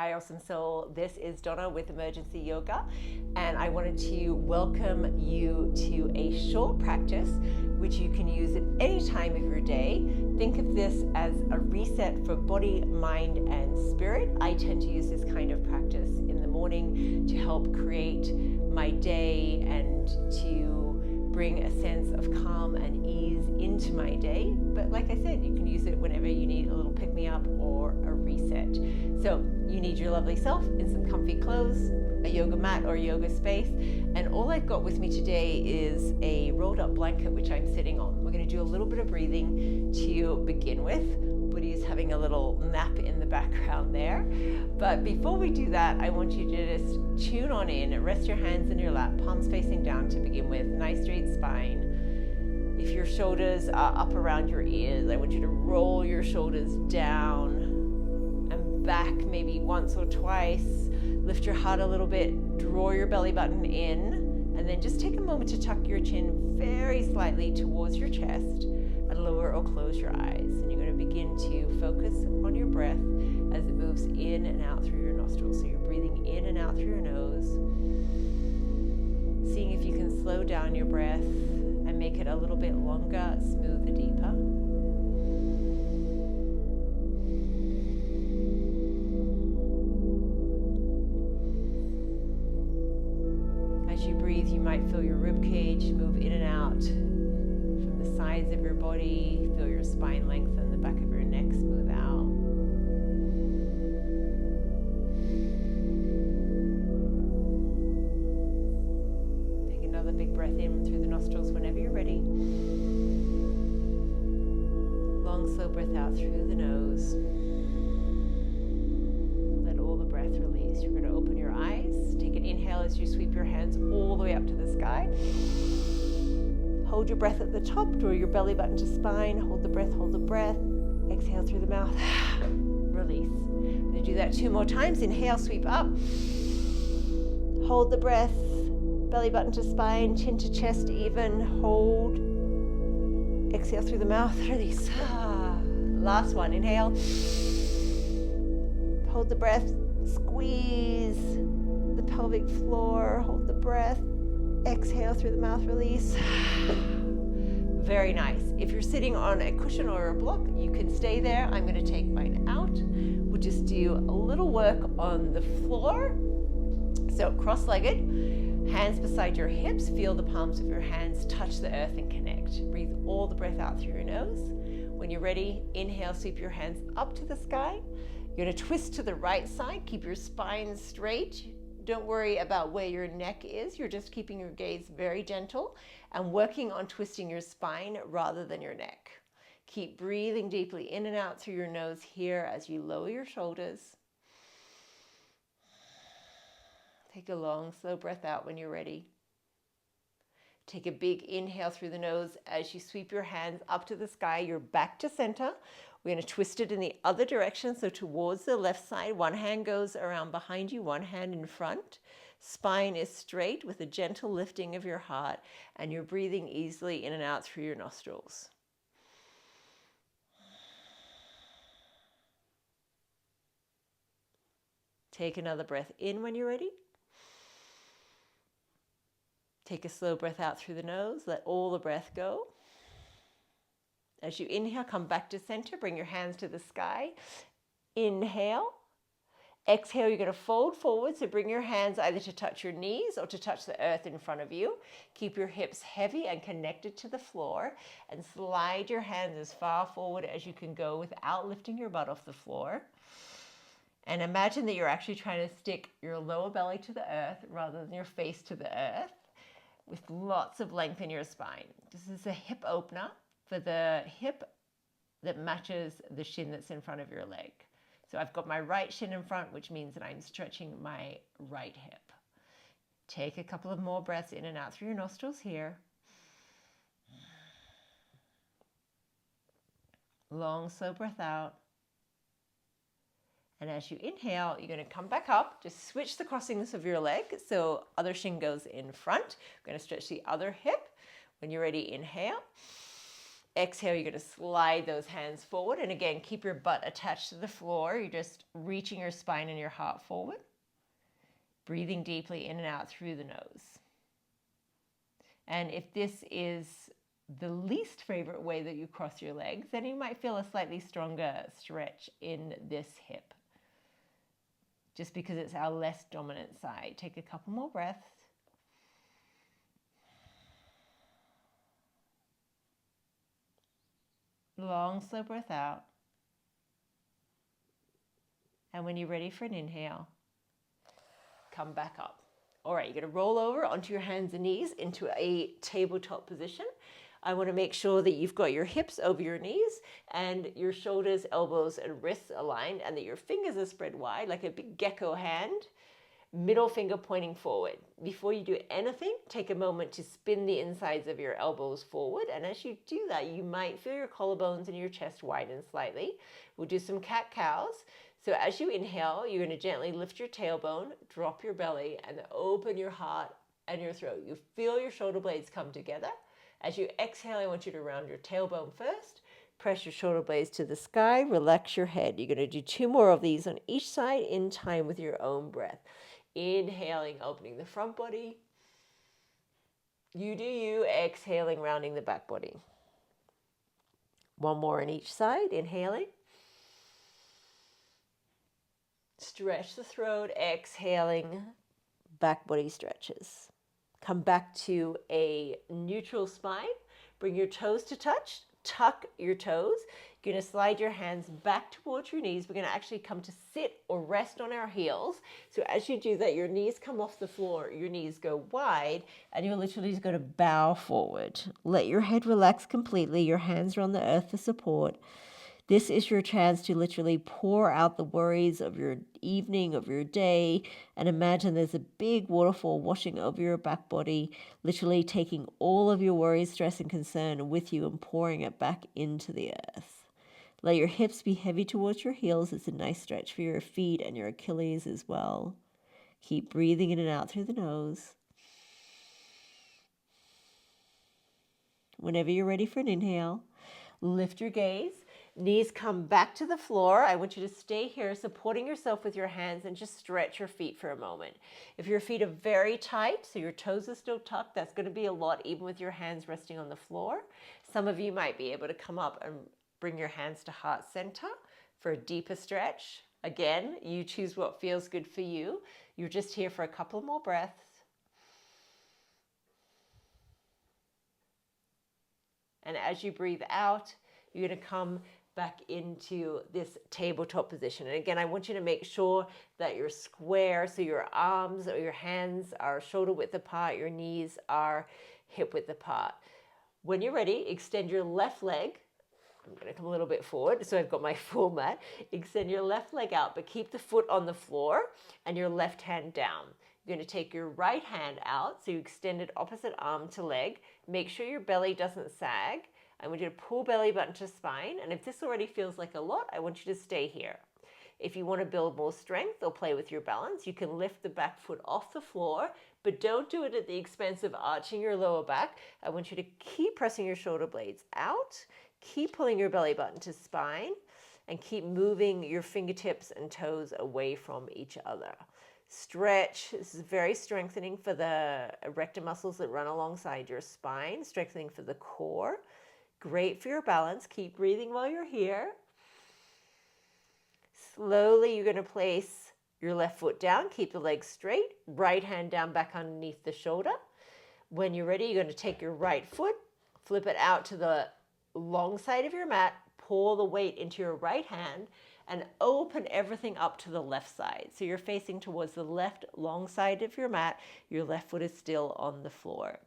Hi, awesome soul. This is Donna with Emergency Yoga, and I wanted to welcome you to a short practice which you can use at any time of your day. Think of this as a reset for body, mind, and spirit. I tend to use this kind of practice in the morning to help create my day and to bring a sense of calm and ease into my day. But like I said, you can use it whenever you need a little pick-me-up or a reset. So you need your lovely self in some comfy clothes, a yoga mat or yoga space, and all I've got with me today is a rolled up blanket which I'm sitting on. We're going to do a little bit of breathing to begin with. Buddy's having a little nap in the background there. But before we do that, I want you to just tune on in, rest your hands in your lap, palms facing down to begin with, nice straight spine. If your shoulders are up around your ears, I want you to roll your shoulders down and back maybe once or twice. Lift your heart a little bit, draw your belly button in, and then just take a moment to tuck your chin very slightly towards your chest and lower or close your eyes. And you're going to begin to focus on your breath as it moves in and out through your nostrils. So you're breathing in and out through your nose, seeing if you can slow down your breath and make it a little bit longer, smoother, deeper. As you breathe, you might feel your rib cage move in and out from the sides of your body. Feel your spine lengthen, the back of your neck smooth out. Take another big breath in through the nostrils whenever you're ready. Long, slow breath out through the nose. Let all the breath release. You're going to open your eyes. Take an inhale as you sweep your hands all the way up to the sky. Hold your breath at the top. Draw your belly button to spine. Hold the breath, hold the breath. Exhale through the mouth. Release. I'm going to do that 2 more times. Inhale, sweep up. Hold the breath. Belly button to spine, chin to chest even. Hold. Exhale through the mouth. Release. Last one. Inhale. Hold the breath. Squeeze the pelvic floor. Hold the breath. Exhale through the mouth. Release. Very nice. If you're sitting on a cushion or a block, you can stay there. I'm going to take mine out. We'll just do a little work on the floor. So cross-legged, hands beside your hips. Feel the palms of your hands touch the earth and connect. Breathe all the breath out through your nose. When you're ready, inhale, sweep your hands up to the sky. You're going to twist to the right side. Keep your spine straight. Don't worry about where your neck is. You're just keeping your gaze very gentle and working on twisting your spine rather than your neck. Keep breathing deeply in and out through your nose here as you lower your shoulders. Take a long, slow breath out when you're ready. Take a big inhale through the nose as you sweep your hands up to the sky. You're back to center. We're going to twist it in the other direction, so towards the left side. One hand goes around behind you, one hand in front. Spine is straight with a gentle lifting of your heart, and you're breathing easily in and out through your nostrils. Take another breath in when you're ready. Take a slow breath out through the nose. Let all the breath go. As you inhale, come back to center. Bring your hands to the sky. Inhale. Exhale, you're going to fold forward. So bring your hands either to touch your knees or to touch the earth in front of you. Keep your hips heavy and connected to the floor. And slide your hands as far forward as you can go without lifting your butt off the floor. And imagine that you're actually trying to stick your lower belly to the earth rather than your face to the earth, with lots of length in your spine. This is a hip opener for the hip that matches the shin that's in front of your leg. So I've got my right shin in front, which means that I'm stretching my right hip. Take a couple of more breaths in and out through your nostrils here. Long, slow breath out. And as you inhale, you're going to come back up. Just switch the crossings of your leg. So other shin goes in front. We're going to stretch the other hip. When you're ready, inhale. exhale, you're going to slide those hands forward. And again, keep your butt attached to the floor. You're just reaching your spine and your heart forward. Breathing deeply in and out through the nose. And if this is the least favorite way that you cross your legs, then you might feel a slightly stronger stretch in this hip, just because it's our less dominant side. Take a couple more breaths. Long, slow breath out. And when you're ready for an inhale, come back up. All right, you're going to roll over onto your hands and knees into a tabletop position. I want to make sure that you've got your hips over your knees and your shoulders, elbows, and wrists aligned, and that your fingers are spread wide like a big gecko hand, middle finger pointing forward. Before you do anything, take a moment to spin the insides of your elbows forward. And as you do that, you might feel your collarbones and your chest widen slightly. We'll do some cat-cows. So as you inhale, you're going to gently lift your tailbone, drop your belly, and open your heart and your throat. You feel your shoulder blades come together. As you exhale, I want you to round your tailbone first. Press your shoulder blades to the sky. Relax your head. You're going to do 2 more of these on each side in time with your own breath. Inhaling, opening the front body. You do you. Exhaling, rounding the back body. 1 more on each side. Inhaling. Stretch the throat, exhaling, back body stretches. Come back to a neutral spine. Bring your toes to touch. Tuck your toes. You're going to slide your hands back towards your knees. We're going to actually come to sit or rest on our heels. So as you do that, your knees come off the floor, your knees go wide, and you're literally just going to bow forward. Let your head relax completely. Your hands are on the earth for support. This is your chance to literally pour out the worries of your evening, of your day, and imagine there's a big waterfall washing over your back body, literally taking all of your worries, stress, and concern with you and pouring it back into the earth. Let your hips be heavy towards your heels. It's a nice stretch for your feet and your Achilles as well. Keep breathing in and out through the nose. Whenever you're ready for an inhale, lift your gaze. Knees come back to the floor. I want you to stay here supporting yourself with your hands and just stretch your feet for a moment. If your feet are very tight, so your toes are still tucked, that's going to be a lot even with your hands resting on the floor. Some of you might be able to come up and bring your hands to heart center for a deeper stretch. Again, you choose what feels good for you. You're just here for a couple more breaths. And as you breathe out, you're going to come back into this tabletop position. And again, I want you to make sure that you're square, so your arms or your hands are shoulder width apart, your knees are hip width apart. When you're ready, extend your left leg. I'm going to come a little bit forward, so I've got my full mat. Extend your left leg out, but keep the foot on the floor and your left hand down. You're going to take your right hand out, so you extend it opposite arm to leg. Make sure your belly doesn't sag. I want you to pull belly button to spine, and if this already feels like a lot, I want you to stay here. If you want to build more strength or play with your balance, you can lift the back foot off the floor, but don't do it at the expense of arching your lower back. I want you to keep pressing your shoulder blades out, keep pulling your belly button to spine, and keep moving your fingertips and toes away from each other. Stretch. This is very strengthening for the erector muscles that run alongside your spine, strengthening for the core. Great for your balance. Keep breathing while you're here. Slowly, you're going to place your left foot down. Keep the legs straight. Right hand down back underneath the shoulder. When you're ready, you're going to take your right foot, flip it out to the long side of your mat, pull the weight into your right hand, and open everything up to the left side. So you're facing towards the left long side of your mat. Your left foot is still on the floor.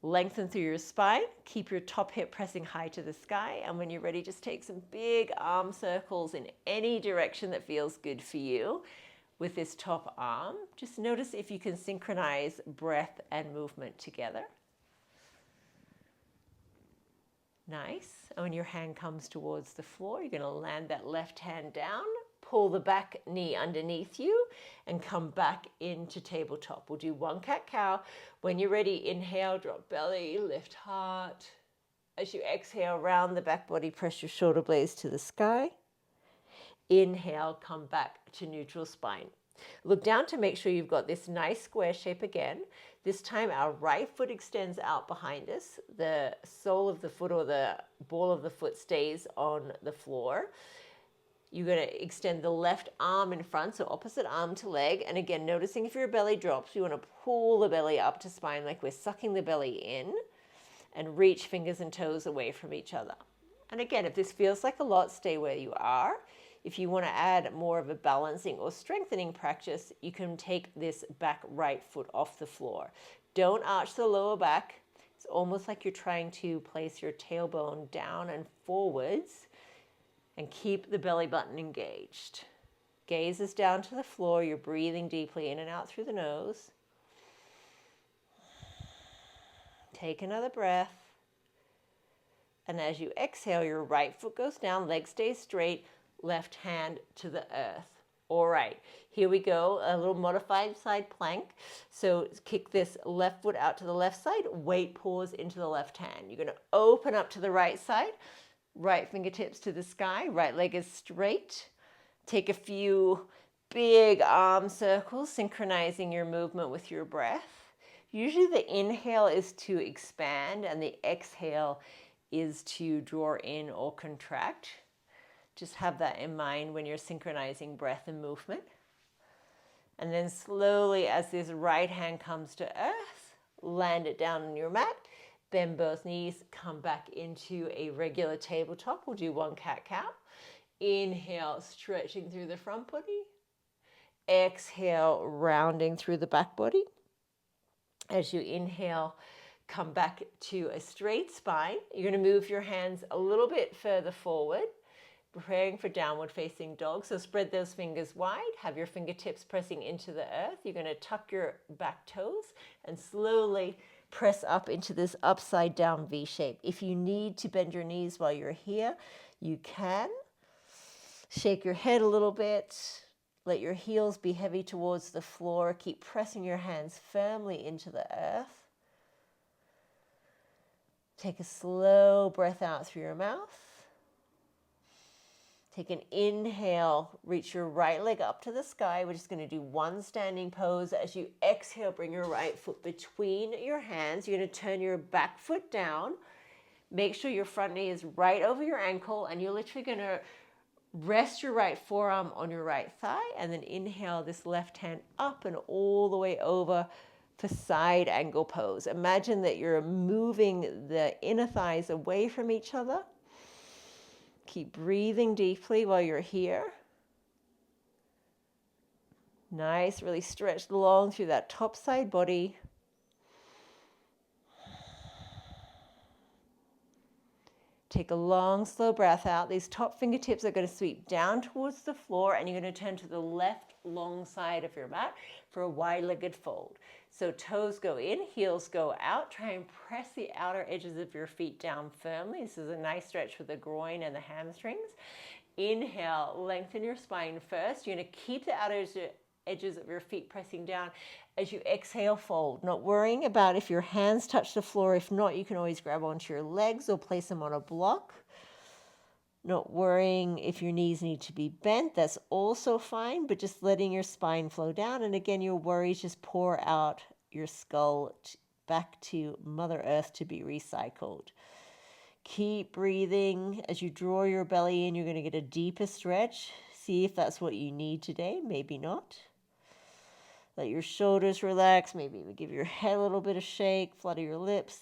Lengthen through your spine. Keep your top hip pressing high to the sky. And when you're ready, just take some big arm circles in any direction that feels good for you with this top arm. Just notice if you can synchronize breath and movement together. Nice. And when your hand comes towards the floor, you're going to land that left hand down, pull the back knee underneath you, and come back into tabletop. We'll do 1 cat-cow. When you're ready, inhale, drop belly, lift heart. As you exhale, round the back body, press your shoulder blades to the sky. Inhale, come back to neutral spine. Look down to make sure you've got this nice square shape again. This time our right foot extends out behind us. The sole of the foot or the ball of the foot stays on the floor. You're going to extend the left arm in front, so opposite arm to leg. And again, noticing if your belly drops, you want to pull the belly up to spine like we're sucking the belly in, and reach fingers and toes away from each other. And again, if this feels like a lot, stay where you are. If you want to add more of a balancing or strengthening practice, you can take this back right foot off the floor. Don't arch the lower back. It's almost like you're trying to place your tailbone down and forwards and keep the belly button engaged. Gaze is down to the floor. You're breathing deeply in and out through the nose. Take another breath. And as you exhale, your right foot goes down, leg stays straight, left hand to the earth. All right, here we go, a little modified side plank. So kick this left foot out to the left side, weight pause into the left hand. You're gonna open up to the right side, right fingertips to the sky, right leg is straight. Take a few big arm circles, synchronizing your movement with your breath. Usually the inhale is to expand and the exhale is to draw in or contract. Just have that in mind when you're synchronizing breath and movement. And then slowly, as this right hand comes to earth, land it down on your mat. Bend both knees, come back into a regular tabletop. We'll do one cat-cow. Inhale, stretching through the front body. Exhale, rounding through the back body. As you inhale, come back to a straight spine. You're going to move your hands a little bit further forward, preparing for downward facing dog. So spread those fingers wide, have your fingertips pressing into the earth. You're going to tuck your back toes and slowly press up into this upside down V shape. If you need to bend your knees while you're here, you can. Shake your head a little bit. Let your heels be heavy towards the floor. Keep pressing your hands firmly into the earth. Take a slow breath out through your mouth. Take an inhale, reach your right leg up to the sky. We're just going to do one standing pose. As you exhale, bring your right foot between your hands. You're going to turn your back foot down. Make sure your front knee is right over your ankle, and you're literally going to rest your right forearm on your right thigh, and then inhale this left hand up and all the way over for side angle pose. Imagine that you're moving the inner thighs away from each other. Keep breathing deeply while you're here. Nice, really stretch long through that top side body. Take a long, slow breath out. These top fingertips are going to sweep down towards the floor, and you're going to turn to the left long side of your mat for a wide-legged fold. So toes go in, heels go out. Try and press the outer edges of your feet down firmly. This is a nice stretch for the groin and the hamstrings. Inhale, lengthen your spine first. You're going to keep the outer edges of your feet pressing down. As you exhale, fold. Not worrying about if your hands touch the floor. If not, you can always grab onto your legs or place them on a block. Not worrying if your knees need to be bent. That's also fine, but just letting your spine flow down. And again, your worries just pour out your skull back to Mother Earth to be recycled. Keep breathing. As you draw your belly in, you're going to get a deeper stretch. See if that's what you need today. Maybe not. Let your shoulders relax. Maybe give your head a little bit of shake. Flutter your lips.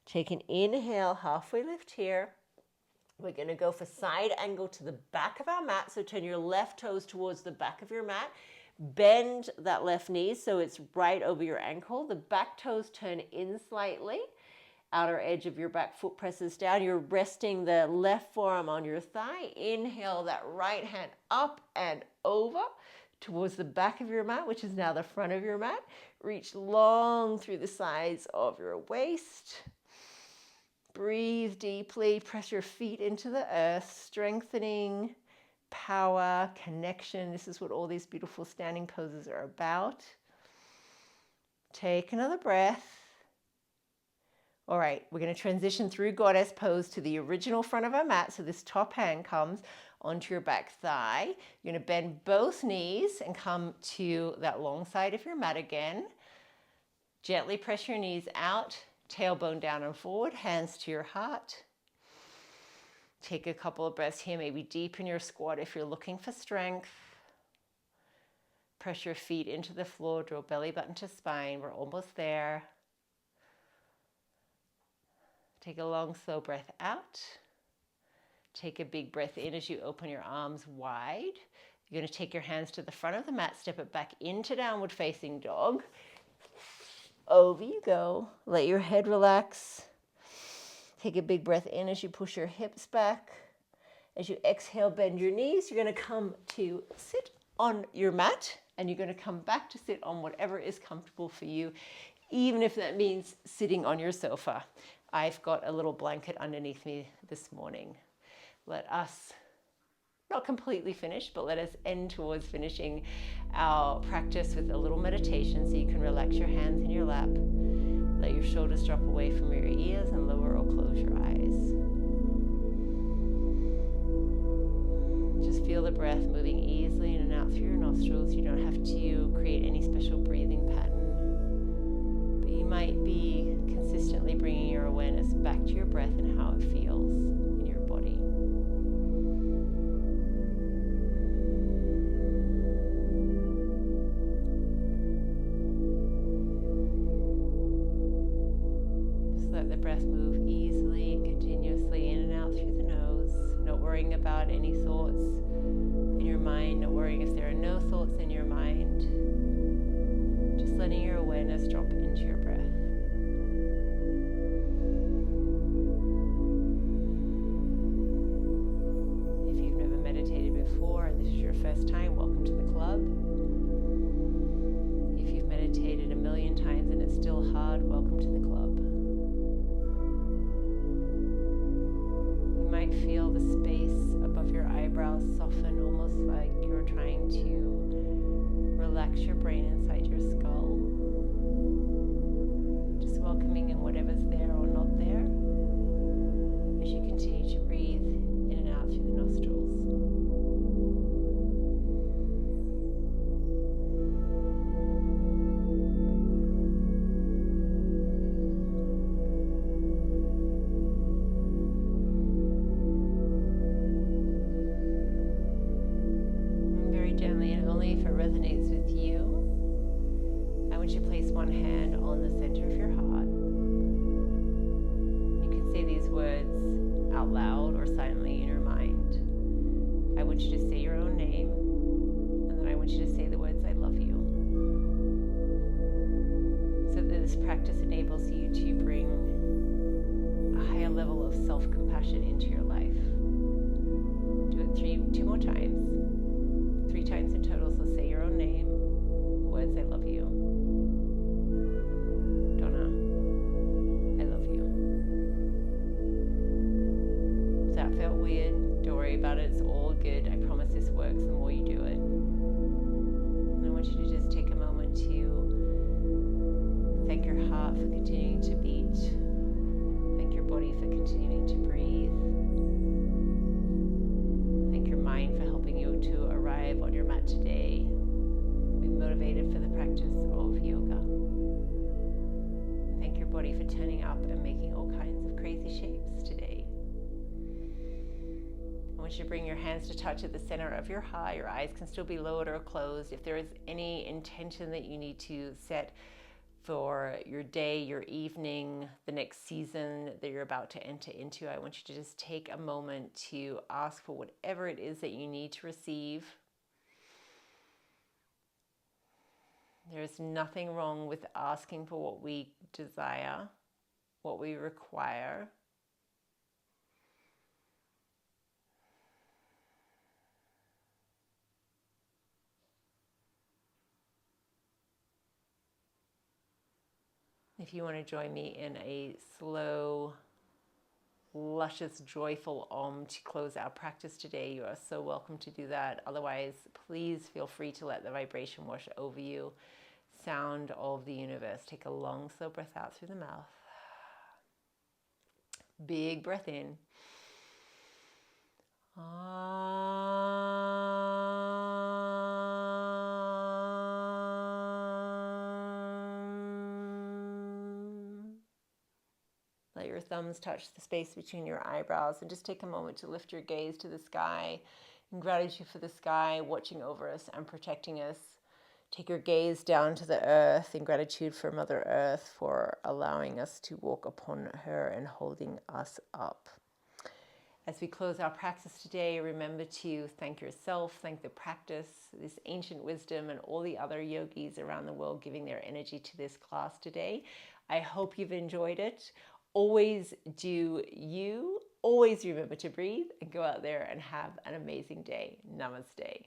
Take an inhale, halfway lift here. We're going to go for side angle to the back of our mat. So turn your left toes towards the back of your mat. Bend that left knee so it's right over your ankle. The back toes turn in slightly. Outer edge of your back foot presses down. You're resting the left forearm on your thigh. Inhale that right hand up and over towards the back of your mat, which is now the front of your mat. Reach long through the sides of your waist. Breathe deeply. Press your feet into the earth, strengthening power, connection. This is what all these beautiful standing poses are about. Take another breath. All right, we're going to transition through goddess pose to the original front of our mat. So this top hand comes onto your back thigh. You're going to bend both knees and come to that long side of your mat again. Gently press your knees out, tailbone down and forward, hands to your heart. Take a couple of breaths here, maybe deepen your squat if you're looking for strength. Press your feet into the floor, draw belly button to spine. We're almost there. Take a long, slow breath out. Take a big breath in as you open your arms wide. You're going to take your hands to the front of the mat, step it back into downward facing dog. Over you go. Let your head relax. Take a big breath in as you push your hips back. As you exhale, bend your knees. You're going to come to sit on your mat, and you're going to come back to sit on whatever is comfortable for you, even if that means sitting on your sofa. I've got a little blanket underneath me this morning. Let us not completely finish, but let us end towards finishing our practice with a little meditation so you can relax your hands in your lap. Let your shoulders drop away from your ears and lower or close your eyes. Just feel the breath moving easily in and out through your nostrils. You don't have to create any special breathing pattern, but you might be consistently bringing your awareness back to your breath and how it feels in your body. Just let the breath move easily and continuously in and out through the nose, not worrying about any thoughts in your mind, not worrying if there are no thoughts in your mind. Just letting your awareness drop into your breath. If you've never meditated before and this is your first time, welcome to the club. If you've meditated a million times and it's still hard, welcome to the club. You might feel the space above your eyebrows soften, almost like you're trying to relax your brain inside your skull. Just welcoming in whatever's there or not there as you continue to breathe in and out through the nostrils. Gently, and only if it resonates with you, I want you to place one hand on the center of your heart. You can say these words out loud or silently in your mind. I want you to say your own name, and then I want you to say the words, I love you. So that this practice enables you to bring a higher level of self-compassion into your life. Do it two more times. 3 times in total, so say your own name, words, I love you. Donna, I love you. If that felt weird, don't worry about it, it's all good. I promise this works the more you do it. And I want you to just take a moment to thank your heart for continuing to beat. Thank your body for continuing to breathe. Thank your mind for helping you to arrive on your mat today. Be motivated for the practice of yoga. Thank your body for turning up and making all kinds of crazy shapes today. I want you to bring your hands to touch at the center of your heart. Your eyes can still be lowered or closed. If there is any intention that you need to set for your day, your evening, the next season that you're about to enter into, I want you to just take a moment to ask for whatever it is that you need to receive. There's nothing wrong with asking for what we desire, what we require. If you want to join me in a slow, luscious, joyful Om to close our practice today, you are so welcome to do that. Otherwise, please feel free to let the vibration wash over you. Sound of the universe. Take a long, slow breath out through the mouth. Big breath in. Let your thumbs touch the space between your eyebrows and just take a moment to lift your gaze to the sky in gratitude for the sky watching over us and protecting us. Take your gaze down to the earth in gratitude for Mother Earth for allowing us to walk upon her and holding us up. As we close our practice today, remember to thank yourself, thank the practice, this ancient wisdom, and all the other yogis around the world giving their energy to this class today. I hope you've enjoyed it. Always do you. Always remember to breathe and go out there and have an amazing day. Namaste.